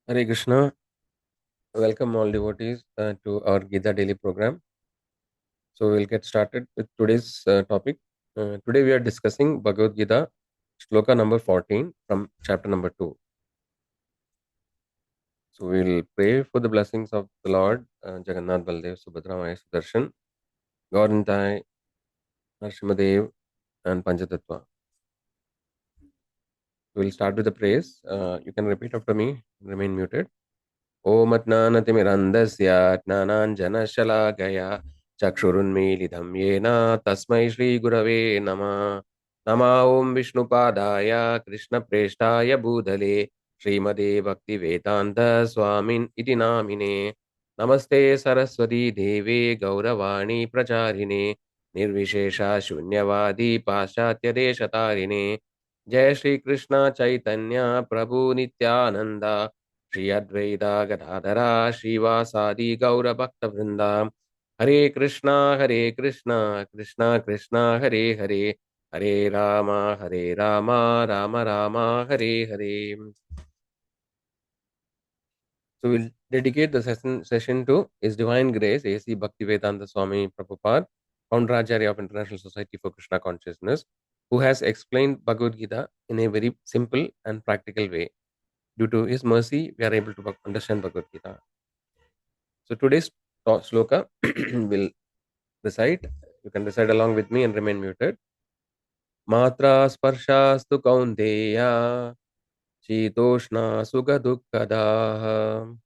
Hare Krishna. Welcome all devotees to our Gita Daily program. So we'll get started with today's topic. Today we are discussing Bhagavad Gita, Sloka number 14 from chapter number 2. So we'll pray for the blessings of the Lord, Jagannath Baldev, Subhadra Maya Sudarshan, Gaurantai, Harshimadev, and Panchatattva. We'll start with the praise. You can repeat after me, remain muted. ॐ अज्ञानतिमिरन्धस्य ज्ञानाञ्जनशलाकया चक्षुरुन्मीलितं येन तस्मै श्रीगुरवे नमः नमः ॐ विष्णुपादाय कृष्णप्रेष्ठाय भूतले श्रीमते भक्तिवेदान्त स्वामिन् इति नामिने नमस्ते सरस्वती देवे गौरवाणी प्रचारिणे निर्विशेष शून्यवादी पाश्चात्यदेशतारिणे जय श्रीकृष्ण चैतन्य प्रभु नित्यानन्द श्री अद्वैता गदाधरा श्रीवासादि गौरभक्तवृंदा हरे Krishna Krishna Krishna Hare Hare Hare Ram Ram Ram Hare Hare. So we'll dedicate the session to His Divine Grace, A.C. Bhaktivedanta Swami Prabhupada, Founder Acharya of International Society for Krishna Consciousness, who has explained Bhagavad Gita in a very simple and practical way. Due to his mercy, we are able to understand Bhagavad Gita. So today's sloka will recite. You can recite along with me and remain muted. Matra sparshastu kaunteya shitoshna sukha dukkadaha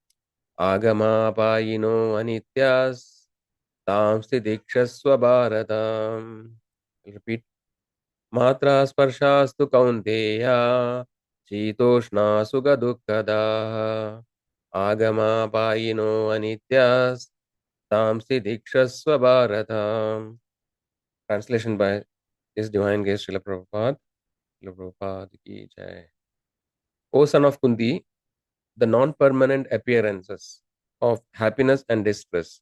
agama anityas tamsti dikshasva bharatam. I'll repeat. Matra sparshastu kaunteya shitoshna sukha dukkadaha agama anityas Tamsi Dikshasva Bharata. Translation by His Divine Grace Srila Prabhupada. Srila Prabhupada ki jai. O son of Kunti, the non-permanent appearances of happiness and distress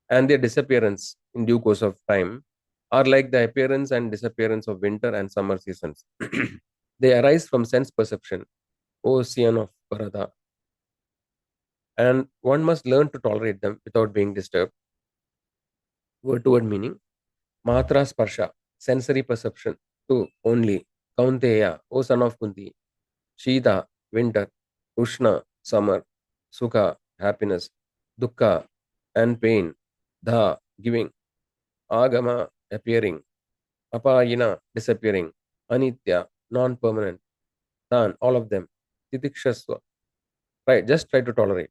and their disappearance in due course of time are like the appearance and disappearance of winter and summer seasons. They arise from sense perception, O son of Bharata, and one must learn to tolerate them without being disturbed. Word to word meaning. Matra Sparsha, sensory perception. 2. Only. Kaunteya, O son of Kunti. Shita, winter. Ushna, summer. Sukha, happiness. Dukkha, and pain. Dha, giving. Agama, appearing. Apayina, disappearing. Anitya, non-permanent. Tan, all of them. Titikshasva. Right, just try to tolerate.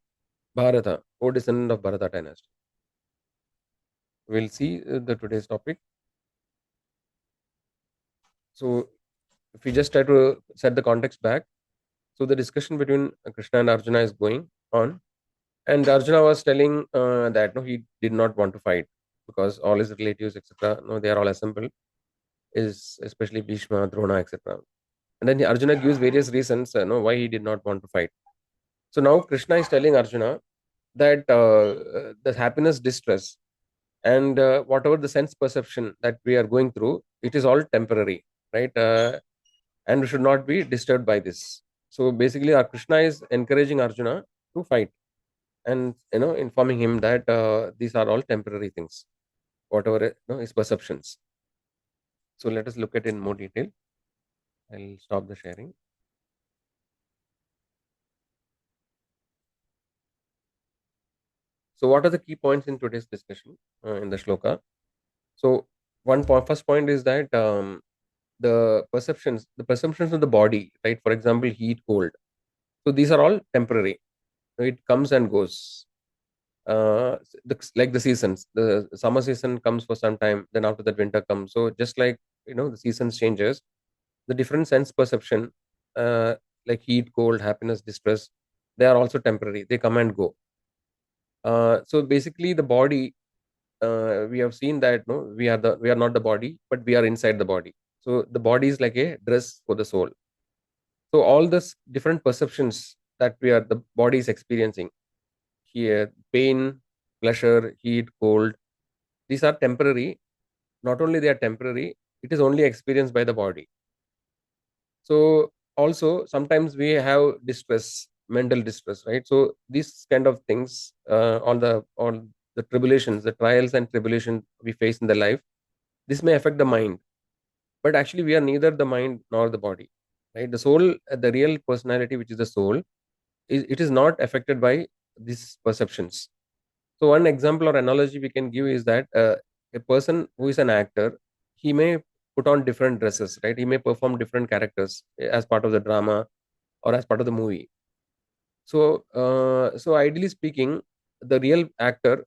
Bharata, O descendant of Bharata dynasty. We'll see the today's topic. So, if we just try to set the context back, so the discussion between Krishna and Arjuna is going on, and Arjuna was telling that no, he did not want to fight because all his relatives, etc., no, they are all assembled, is especially Bhishma, Drona, etc. And then Arjuna gives various reasons, no, why he did not want to fight. So now Krishna is telling Arjuna that the happiness, distress, and whatever the sense perception that we are going through, it is all temporary, right? And we should not be disturbed by this. So basically, our Krishna is encouraging Arjuna to fight, and informing him that these are all temporary things, whatever his perceptions. So let us look at it in more detail. I'll stop the sharing. So what are the key points in today's discussion in the shloka? So first point is that the perceptions of the body, right? For example, heat, cold. So these are all temporary. It comes and goes. Like the seasons, the summer season comes for some time, then after that winter comes. So just like the seasons changes, the different sense perception, like heat, cold, happiness, distress, they are also temporary. They come and go. So basically, the body, we have seen that no, we are not the body, but we are inside the body. So the body is like a dress for the soul. So all this different perceptions that the body is experiencing here, pain, pleasure, heat, cold, these are temporary. Not only they are temporary, it is only experienced by the body. So also sometimes we have distress mental distress, right? So these kind of things, all the tribulations, the trials and tribulations we face in the life, this may affect the mind, but actually we are neither the mind nor the body, right? The soul, the real personality, which is the soul, it is not affected by these perceptions. So one example or analogy we can give is that a person who is an actor, he may put on different dresses, right? He may perform different characters as part of the drama or as part of the movie. So ideally speaking, the real actor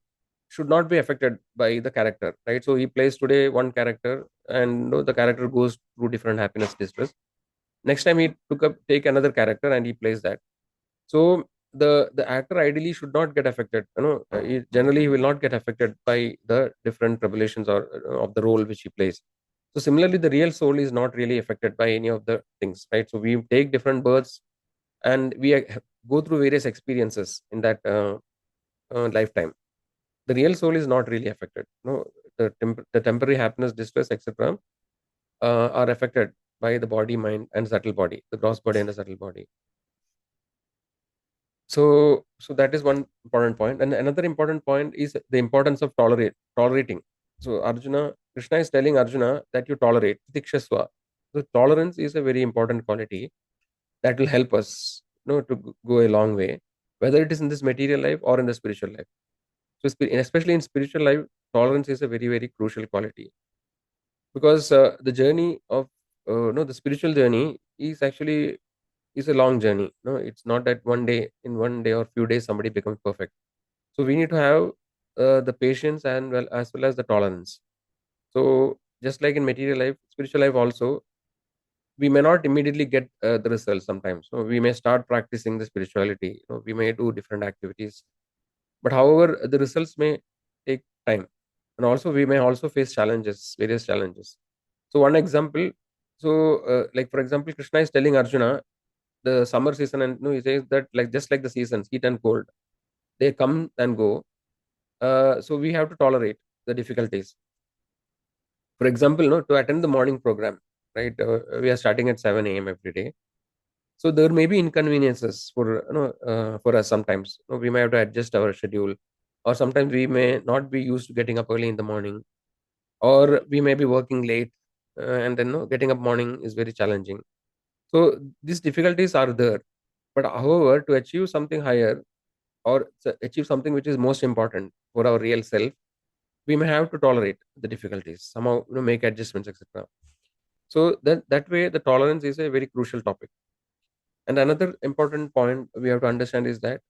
should not be affected by the character, right? So he plays today one character, and the character goes through different happiness, distress. Next time he take another character and he plays that. So the actor ideally should not get affected. Generally he will not get affected by the different revelations or of the role which he plays. So similarly, the real soul is not really affected by any of the things, right? So we take different births, and we go through various experiences in that lifetime. The real soul is not really affected. No, the temporary happiness, distress, etc., are affected by the body, mind, and subtle body, the gross body and the subtle body. So that is one important point, and another important point is the importance of tolerating. So Arjuna, Krishna is telling Arjuna that you tolerate tikshasva. So tolerance is a very important quality that will help us, to go a long way, whether it is in this material life or in the spiritual life. So especially in spiritual life, tolerance is a very, very crucial quality, because the journey of no the spiritual journey is actually is a long journey. No, it's not that one day or few days somebody becomes perfect. So we need to have the patience and as well as the tolerance. So just like in material life, spiritual life also, we may not immediately get the results sometimes. So we may start practicing the spirituality. We may do different activities, but however, the results may take time, and also we may also face challenges, various challenges. So one example, like for example, Krishna is telling Arjuna the summer season, and he says that like just like the seasons, heat and cold, they come and go. So we have to tolerate the difficulties. For example, to attend the morning program, right? We are starting at 7 a.m. every day. So there may be inconveniences for us sometimes. We may have to adjust our schedule, or sometimes we may not be used to getting up early in the morning, or we may be working late, and then getting up morning is very challenging. So these difficulties are there. But however, to achieve something higher, or achieve something which is most important for our real self, we may have to tolerate the difficulties, somehow make adjustments, etc. So that way, the tolerance is a very crucial topic. And another important point we have to understand is that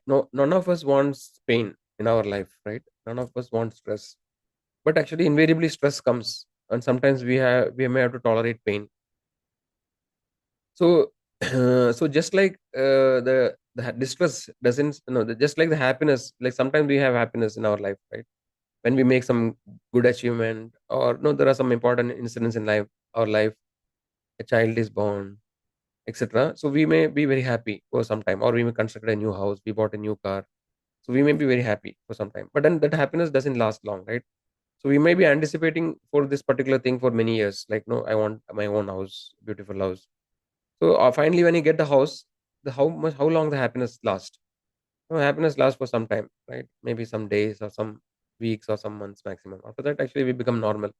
no, none of us wants pain in our life, right? None of us wants stress, but actually invariably stress comes, and sometimes we may have to tolerate pain. So so just like the distress doesn't, just like the happiness, like sometimes we have happiness in our life, right? When we make some good achievement, or no, there are some important incidents in our life, a child is born, etc. So we may be very happy for some time, or we may construct a new house, we bought a new car. So we may be very happy for some time, but then that happiness doesn't last long, right? So we may be anticipating for this particular thing for many years, like, no, I want my own house, beautiful house. So finally, when you get the house, how long the happiness lasts? Happiness lasts for some time, right? Maybe some days or some weeks or some months maximum. After that, actually, we become normal,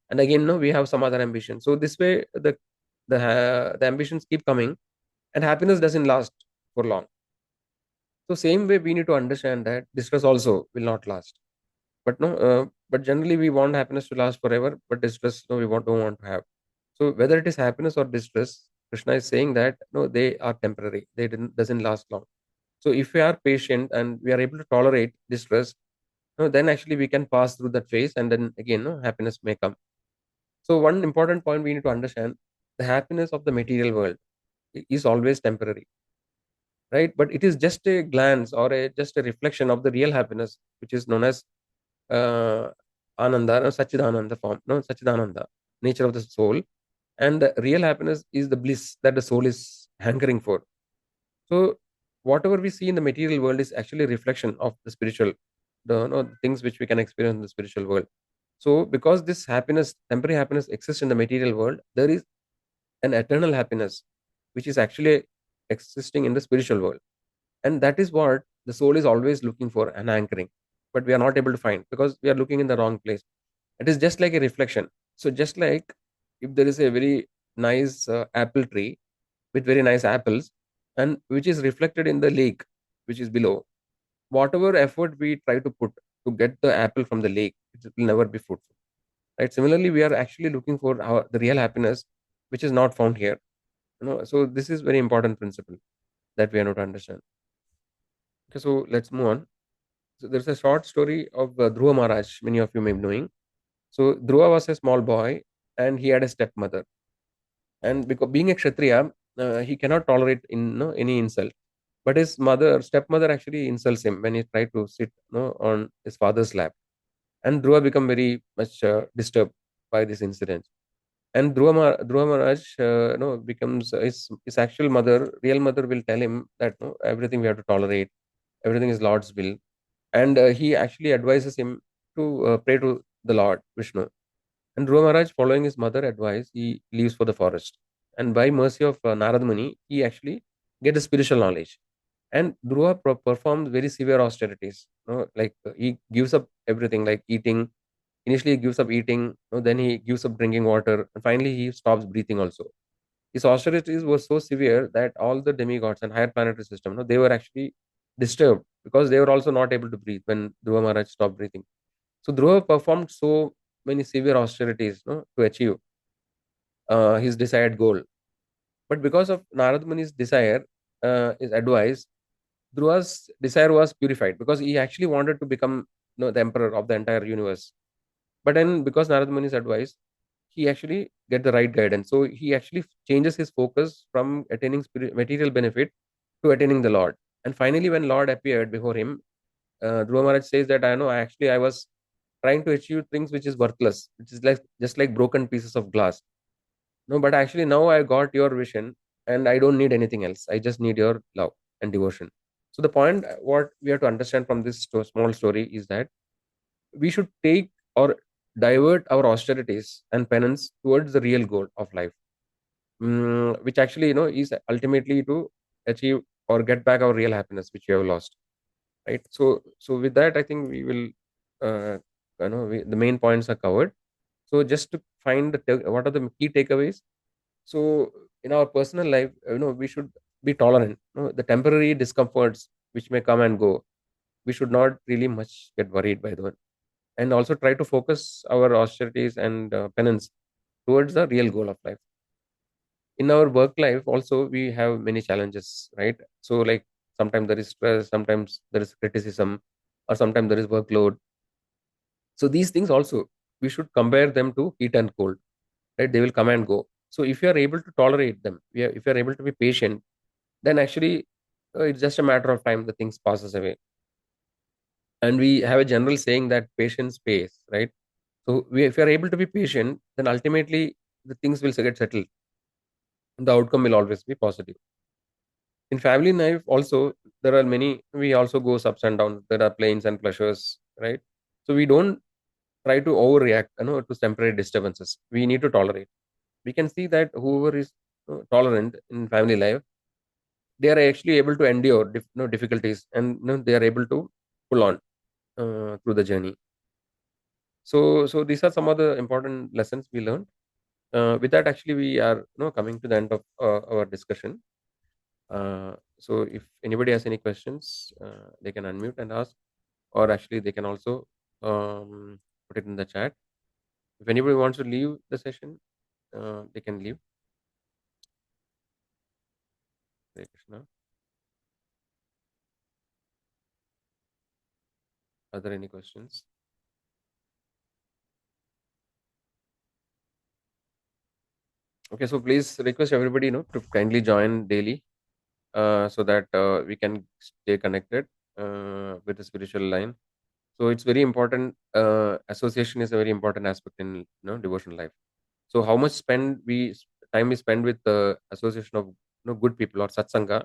and again, no, we have some other ambition. So this way, the ambitions keep coming, and happiness doesn't last for long. So same way, we need to understand that distress also will not last. But generally we want happiness to last forever, but distress, no, don't want to have. So whether it is happiness or distress, Krishna is saying that no, they are temporary. They didn't doesn't last long. So if we are patient and we are able to tolerate distress, then actually we can pass through that phase, and then again, no, happiness may come. So one important point we need to understand: the happiness of the material world is always temporary, right? But it is just a glance, or just a reflection of the real happiness, which is known as uh, Ananda, no, Sachidananda form, no, Sachidananda, nature of the soul. And the real happiness is the bliss that the soul is hankering for. So, whatever we see in the material world is actually a reflection of the spiritual, the things which we can experience in the spiritual world. So, because this happiness, temporary happiness, exists in the material world, there is an eternal happiness, which is actually existing in the spiritual world. And that is what the soul is always looking for, an anchoring, but we are not able to find because we are looking in the wrong place. It is just like a reflection. So just like if there is a very nice apple tree with very nice apples, and which is reflected in the lake which is below, whatever effort we try to put to get the apple from the lake, it will never be fruitful, right? Similarly, we are actually looking for the real happiness, which is not found here. So this is very important principle that we are not understand. Okay, so let's move on. So there's a short story of Dhruva Maharaj, many of you may be knowing. So Dhruva was a small boy and he had a stepmother. And because being a Kshatriya, he cannot tolerate any insult. But his stepmother actually insults him when he tried to sit on his father's lap. And Dhruva become very much disturbed by this incident. And Dhruva Maharaj becomes his actual mother, real mother will tell him that everything we have to tolerate, everything is Lord's will. And he actually advises him to pray to the Lord Vishnu. And Dhruva Maharaj, following his mother advice, he leaves for the forest. And by mercy of Narad Muni, he actually gets spiritual knowledge. And Dhruva performs very severe austerities. Like he gives up everything, like eating. Initially, he gives up eating. Then he gives up drinking water. And finally, he stops breathing also. His austerities were so severe that all the demigods and higher planetary system, they were actually disturbed because they were also not able to breathe when Dhruva Maharaj stopped breathing. So Dhruva performed so many severe austerities to achieve his desired goal. But because of Narad Muni's desire, his advice, Dhruva's desire was purified because he actually wanted to become the emperor of the entire universe. But then, because Narad Muni's advice, he actually get the right guidance. So he actually changes his focus from attaining material benefit to attaining the Lord. And finally, when Lord appeared before him, Dhruva Maharaj says that I was trying to achieve things which is worthless, which is like just like broken pieces of glass. No, but actually now I got your vision, and I don't need anything else. I just need your love and devotion. So the point, what we have to understand from this small story is that we should take or divert our austerities and penance towards the real goal of life, which actually is ultimately to achieve or get back our real happiness which we have lost, right? So with that, I think we will the main points are covered. So just to find what are the key takeaways. So in our personal life, we should be tolerant. The temporary discomforts which may come and go, we should not really much get worried by them, and also try to focus our austerities and penance towards the real goal of life. In our work life also we have many challenges, right? So like sometimes there is stress, sometimes there is criticism, or sometimes there is workload. So these things also, we should compare them to heat and cold, right? They will come and go. So if you are able to tolerate them, if you are able to be patient, then actually it's just a matter of time the things passes away. And we have a general saying that patience pays, right? So if you are able to be patient, then ultimately the things will get settled. The outcome will always be positive. In family life also, there are many, we also go ups and downs. There are planes and pleasures, right? So we don't try to overreact to temporary disturbances. We need to tolerate. We can see that whoever is tolerant in family life, they are actually able to endure difficulties, and they are able to pull on through the journey. So these are some of the important lessons we learned. With that, actually, we are coming to the end of our discussion. So if anybody has any questions, they can unmute and ask, or actually they can also put it in the chat. If anybody wants to leave the session, they can leave. Hare Krishna. Are there any questions? Okay, so please request everybody to kindly join daily, so that we can stay connected with the spiritual line. So it's very important. Association is a very important aspect in devotional life. So how much time we spend with the association of good people or satsanga,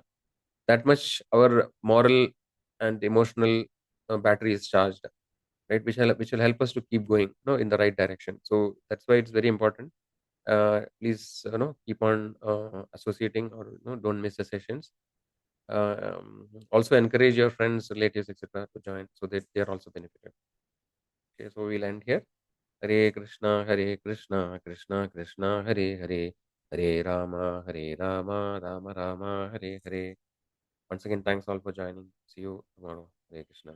that much our moral and emotional battery is charged, right? Which will help us to keep going in the right direction. So that's why it's very important. Please, keep on associating, or don't miss the sessions. Also encourage your friends, relatives, etc. to join so that they are also benefited. Okay, so we'll end here. Hare Krishna, Krishna Krishna, Hare Hare, Hare Rama, Rama Rama, Hare Hare. Once again, thanks all for joining. See you tomorrow. Hare Krishna.